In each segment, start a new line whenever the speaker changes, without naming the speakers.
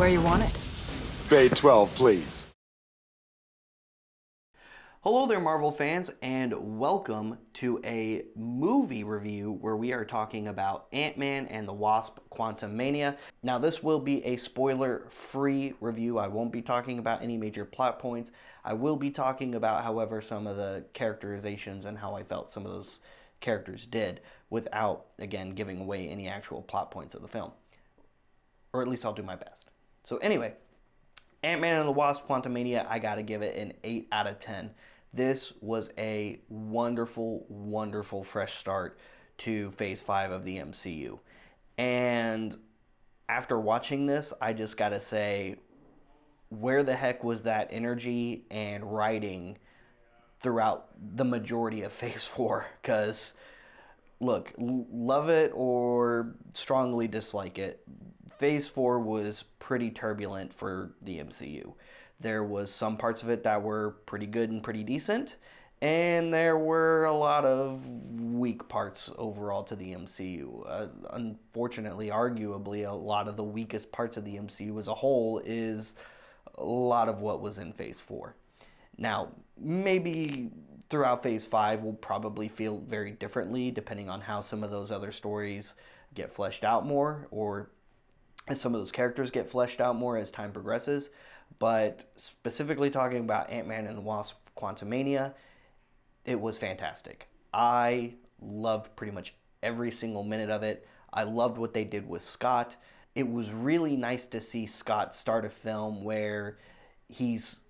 where you want it.
Bay 12, please.
Hello there, Marvel fans, and welcome to a movie review where we are talking about Ant-Man and the Wasp: Quantumania. Now, this will be a spoiler-free review. I won't be talking about any major plot points. I will be talking about, however, some of the characterizations and how I felt some of those characters did without, again, giving away any actual plot points of the film. Or at least I'll do my best. So anyway, Ant-Man and the Wasp: Quantumania, I gotta give it an 8 out of 10. This was a wonderful, wonderful fresh start to Phase 5 of the MCU. And after watching this, I just gotta say, where the heck was that energy and writing throughout the majority of Phase 4? Because, look, love it or strongly dislike it, Phase 4 was pretty turbulent for the MCU. There was some parts of it that were pretty good and pretty decent, and there were a lot of weak parts overall to the MCU. Unfortunately, arguably, a lot of the weakest parts of the MCU as a whole is a lot of what was in Phase 4. Now, maybe throughout Phase 5 we'll probably feel very differently depending on how some of those other stories get fleshed out more, or as some of those characters get fleshed out more as time progresses. But specifically talking about Ant-Man and the Wasp: Quantumania, it was fantastic. I loved pretty much every single minute of it. I loved what they did with Scott. It was really nice to see Scott start a film where he's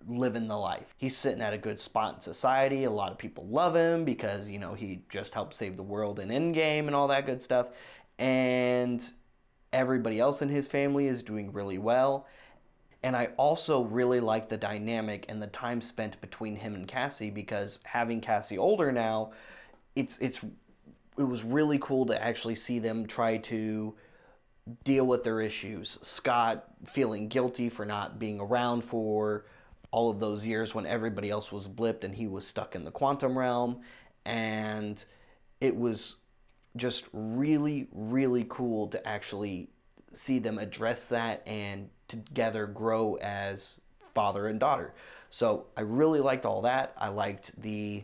living the life. He's sitting at a good spot in society. A lot of people love him because, you know, he just helped save the world in Endgame and all that good stuff. And everybody else in his family is doing really well. And I also really like the dynamic and the time spent between him and Cassie, because having Cassie older now, it was really cool to actually see them try to deal with their issues. Scott feeling guilty for not being around for all of those years when everybody else was blipped and he was stuck in the quantum realm. And it was just really, really cool to actually see them address that and together grow as father and daughter. So I really liked all that. I liked the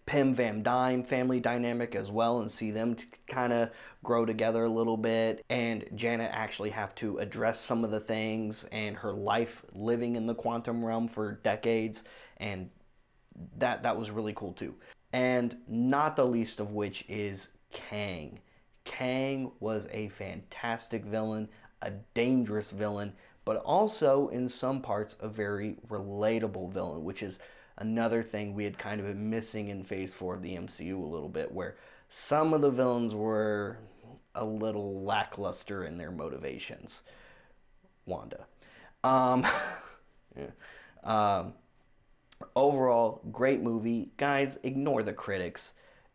Pym Van Dyne family dynamic as well, and see them kind of grow together a little bit, and Janet actually have to address some of the things and her life living in the quantum realm for decades, and that was really cool too. And not the least of which is Kang. Kang was a fantastic villain, a dangerous villain, but also in some parts a very relatable villain, which is another thing we had kind of been missing in Phase 4 of the MCU a little bit, where some of the villains were a little lackluster in their motivations. Wanda. Yeah. Overall, great movie. Guys, ignore the critics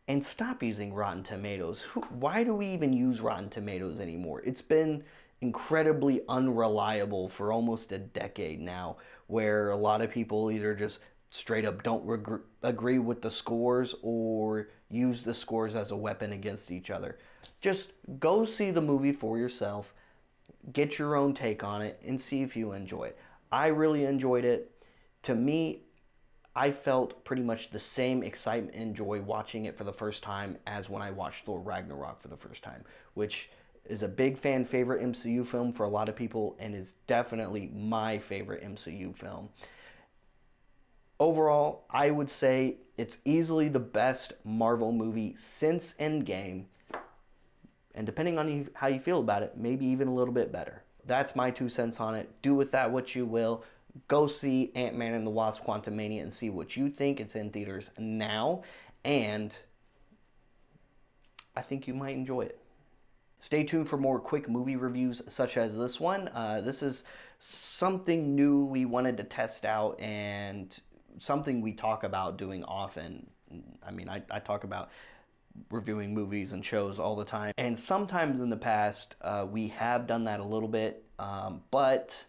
and stop using Rotten Tomatoes. Why do we even use Rotten Tomatoes anymore? It's been incredibly unreliable for almost a decade now, where a lot of people either just straight up don't agree with the scores or use the scores as a weapon against each other. Just go see the movie for yourself, get your own take on it, and see if you enjoy it. I really enjoyed it. To me, I felt pretty much the same excitement and joy watching it for the first time as when I watched Thor Ragnarok for the first time, which is a big fan favorite MCU film for a lot of people and is definitely my favorite MCU film. Overall, I would say it's easily the best Marvel movie since Endgame, and depending on how you feel about it, maybe even a little bit better. That's my 2 cents on it. Do with that what you will. Go see Ant-Man and the Wasp: Quantumania and see what you think. It's in theaters now, and I think you might enjoy it. Stay tuned for more quick movie reviews such as this one. This is something new we wanted to test out and something we talk about doing often. I mean, I talk about reviewing movies and shows all the time, and sometimes in the past we have done that a little bit, but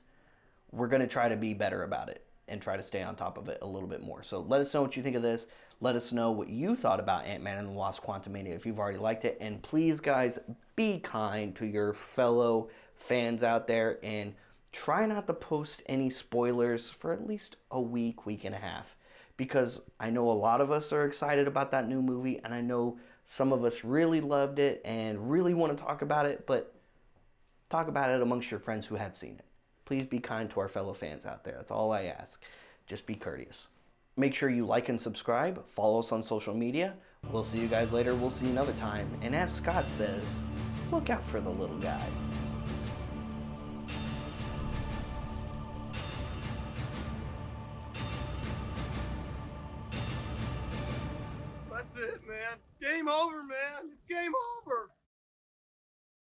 we're going to try to be better about it and try to stay on top of it a little bit more. So let us know what you think of this. Let us know what you thought about Ant-Man and the Wasp: Quantumania if you've already liked it. And please, guys, be kind to your fellow fans out there and try not to post any spoilers for at least a week, week and a half, because I know a lot of us are excited about that new movie, and I know some of us really loved it and really want to talk about it, but talk about it amongst your friends who had seen it. Please be kind to our fellow fans out there. That's all I ask. Just be courteous. Make sure you like and subscribe. Follow us on social media. We'll see you guys later. We'll see you another time. And as Scott says, look out for the little guy.
That's it, man. Game over, man. It's game over.